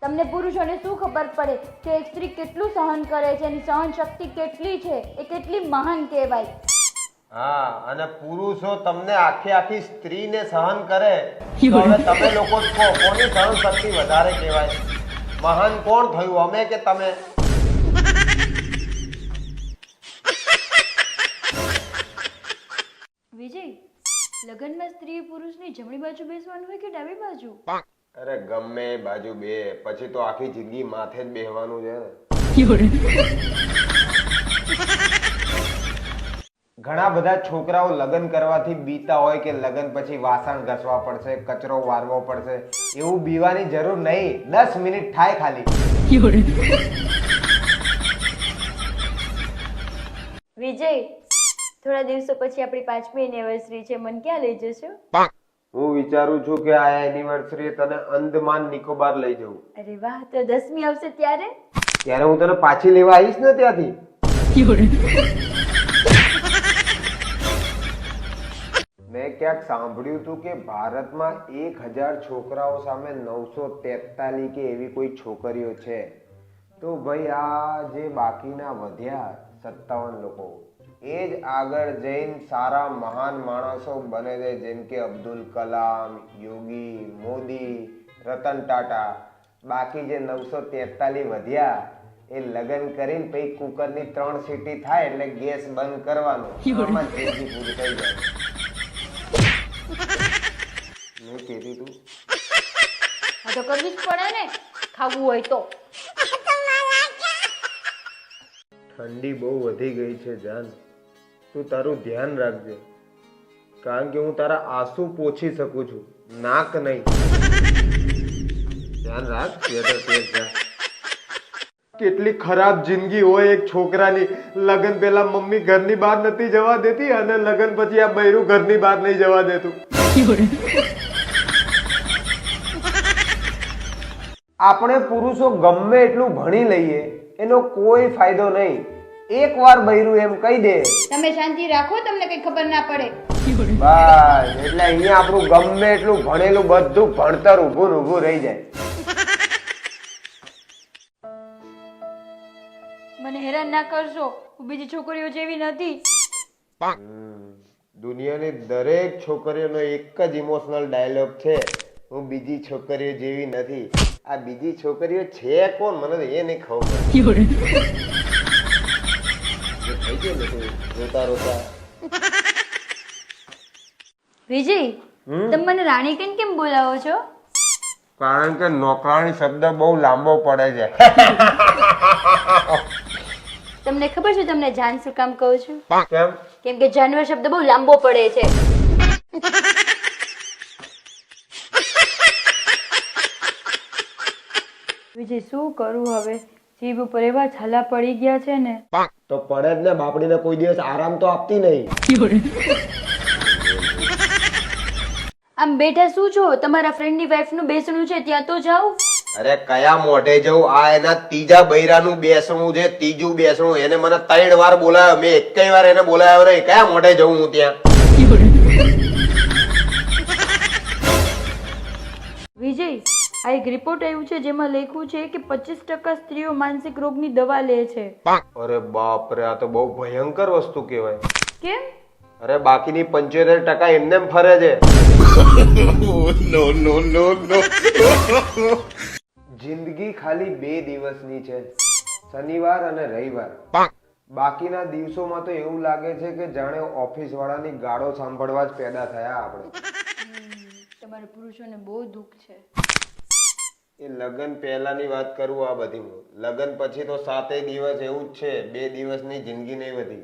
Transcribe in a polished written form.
તમને પુરુષોને શું ખબર પડે કે એક સ્ત્રી કેટલું સહન કરે છે, એની સહન શક્તિ કેટલી છે, એ કેટલી મહાન કહેવાય. હા, અને પુરુષો તમને આખી સ્ત્રીને સહન કરે તો હવે તમે લોકો જ કહો કોની સહન શક્તિ વધારે કહેવાય? મહાન કોણ થયું, અમે કે તમે? વિજય, લગ્નમાં સ્ત્રી પુરુષની જમણી બાજુ બેસવાનું હોય કે ડાબી બાજુ? અરે ગમે એ બાજુ બે, પછી તો આખી જિંદગી માથે જ બેહવાનું છે ને. ઘણા બધા છોકરાઓ લગ્ન કરવાથી બીતા હોય કે લગ્ન પછી વાસણ ઘસવા પડશે, કચરો વારવો પડશે. એવું બીવાની જરૂર નહીં, 10 મિનિટ થાય ખાલી. વિજય, થોડા દિવસો પછી આપણી 5મી એનિવર્સરી છે, મને ક્યાં લઈ જશો? હું વિચારું છું કે આ એનિવર્સરી તને અંદમાન નિકોબાર લઈ જવું. અરે વાહ, તો 10મી આવશે ત્યારે? ત્યારે હું તને પાછી લેવા આવીશ ને ત્યાંથી. મેં ક્યાંક સાંભળ્યું હતું કે ભારતમાં 1000 છોકરાઓ સામે 943 કે એવી કોઈ છોકરીઓ છે. તો ભાઈ આ જે બાકીના વધ્યા 57 લોકો, એ જ આગળ જઈને સારા મહાન માણસો બને છે, જેમ કે અબ્દુલ કલામ, યોગી, મોદી, રતન ટાટા. બાકી જે 943 વધ્યા એ લગ્ન કરીને પછી કુકરની 3 સીટી થાય એટલે ગેસ બંધ કરવાનો, આમાં જિંદગી પૂરી થઈ જાય. મેં કીધું તું આ તો કરવું જ પડે ને, ખાવું હોય તો. ઠંડી બહુ વધી ગઈ છે જાન, તું તારું ધ્યાન રાખજે, કારણ કે હું તારા આંસુ પોછી શકું છું, નાક નહીં. ધ્યાન રાખ, સ્વેટર પહેર જા. કેટલી ખરાબ જિંદગી હોય એક છોકરાની. લગ્ન પહેલા મમ્મી ઘરની બહાર નથી જવા દેતી અને લગ્ન પછી આ બૈરું ઘરની બહાર નહીં જવા દેતું. આપણે પુરુષો ગમે એટલું ભણી લઈએ એનો કોઈ ફાયદો નહીં. એકવાર બૈરું એમ કહી દે, તમે શાંતિ રાખો, તમને કઈ ખબર ના પડે. બસ એટલે અહીંયા આપણું ગમે એટલું ભણેલું બધું ભણતર ઊભું ને ઊભું રહી જાય. મને હેરાન ના કરશો, હું બીજી છોકરીઓ જેવી નથી. દુનિયાની દરેક છોકરીઓનો એક જ ઇમોશનલ ડાયલોગ છે, હું બીજી છોકરીઓ જેવી નથી. આ બીજી છોકરીઓ છે કોણ મને તો એ નહીં ખબર. થઈ ગયું ને તું રોતા રોતા. વિજય, તમે મને રાણી કેમ કેમ બોલાવો છો? કારણ કે નોકરાણી શબ્દ બહુ લાંબો પડે છે. તમને ખબર છે તમને જાન શું કામ કહું છું? કેમ? કેમ કે જાનવર શબ્દ બહુ લાંબો પડે છે. વિજય, શું કરું હવે? જીભ ઉપર એવા છાલા પડી ગયા છે ને. તો પડે જ ને, બાપડીને કોઈ દિવસ આરામ તો આપતી નહીં. આમ બેઠા શું છો? તમારા ફ્રેન્ડની વાઈફનું બેસણું છે, ત્યાં તો જાઓ. અરે કયા મોઢે જવું? આ એના ત્રીજા બૈરાનું બેસણું છે, ત્રીજું બેસણું. એને મને 3 વાર બોલાવ્યો, મેં એકેય વાર એને બોલાવ્યો નહીં. કયા મોઢે જવું હું ત્યાં? વિજય, આ એક રિપોર્ટ આવ્યું છે જેમાં લખ્યું છે કે 25% સ્ત્રીઓ માનસિક રોગની દવા લે છે. અરે બાપ રે, આ તો બહુ ભયંકર વસ્તુ કહેવાય. કેમ? અરે બાકીની 75% એમને એમ ફરે છે. જિંદગી ખાલી 2 દિવસની છે, શનિવાર અને રવિવાર. બાકીના દિવસોમાં તો એવું લાગે છે કે જાણે ઓફિસ વાળાની ગાળો સાંભળવા જ પેદા થયા આપણે. તમારા પુરુષોને બહુ દુઃખ છે. એ લગ્ન પહેલાની વાત કરું આ બધી. લગ્ન પછી તો 7 દિવસ એવું જ છે, 2 દિવસની જિંદગી નહીં વધી.